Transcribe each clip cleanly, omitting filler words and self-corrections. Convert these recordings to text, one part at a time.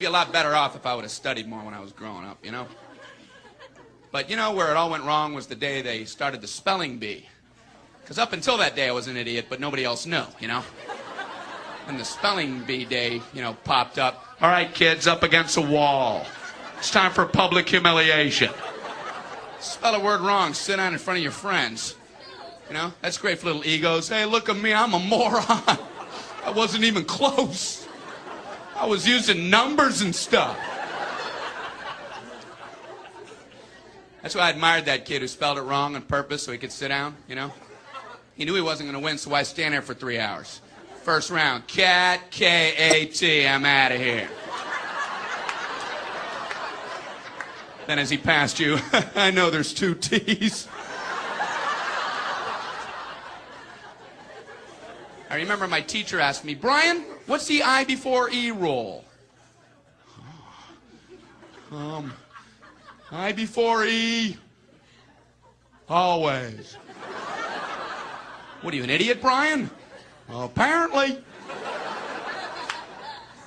be a lot better off if I would have studied more when I was growing up, you know? But you know where it all went wrong was the day they started the spelling bee. Because up until that day I was an idiot, but nobody else knew, you know? And the spelling bee day, you know, popped up. All right, kids, up against a wall. It's time for public humiliation. Spell a word wrong, sit down in front of your friends. You know, that's great for little egos. Hey, look at me, I'm a moron. I wasn't even close. I was using numbers and stuff. That's why I admired that kid who spelled it wrong on purpose so he could sit down, you know? He knew he wasn't going to win, so why stand there for 3 hours? First round, cat, K-A-T, I'm out of here. Then as he passed you, I know there's 2 T's. I remember my teacher asked me, Brian, what's the I before E rule? I before E, always. What are you, an idiot, Brian? Well, apparently.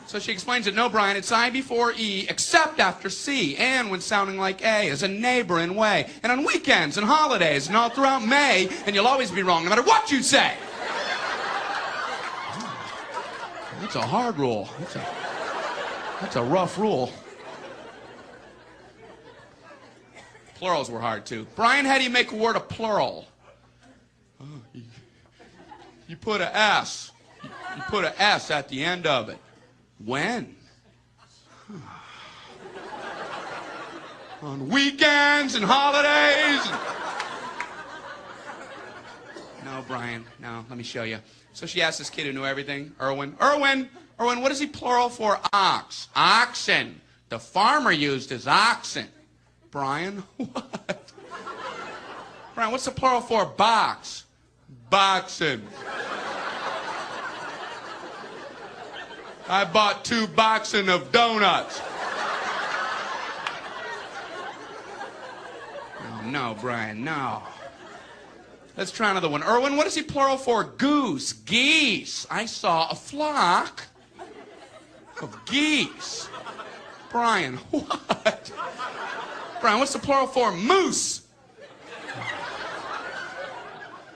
So she explains it, no, Brian, it's I before E, except after C, and when sounding like A, as a neighboring way, and on weekends and holidays, and all throughout May, and you'll always be wrong, no matter what you say. That's a hard rule. That's a rough rule. Plurals were hard, too. Brian, how do you make a word a plural? Oh, you put a S. You put a S at the end of it. When? On weekends and holidays. No, Brian, no, let me show you. So she asked this kid who knew everything, Erwin, what is he plural for? Ox. Oxen. The farmer used his oxen. Brian, what? Brian, what's the plural for box? Boxen. I bought 2 boxen of donuts. Oh, no, Brian, no. Let's try another one. Erwin, what is he plural for? Goose. Geese. I saw a flock of geese. Brian, what? Brian, what's the plural for? Moose.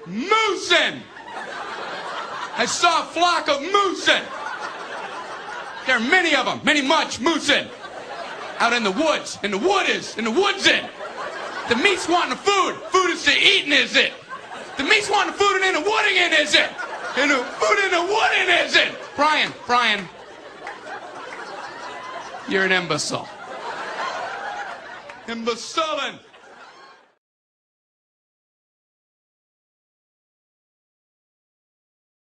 Moosin. I saw a flock of moosin. There are many of them, much moosin. Out in the woods, in the woodsin. The meat's wanting the food. Food is to eating, is it? The meat's wanting the food and in the wooding in, is it? And the food in the wooding, is it? Brian, you're an imbecile. Imbecilin'.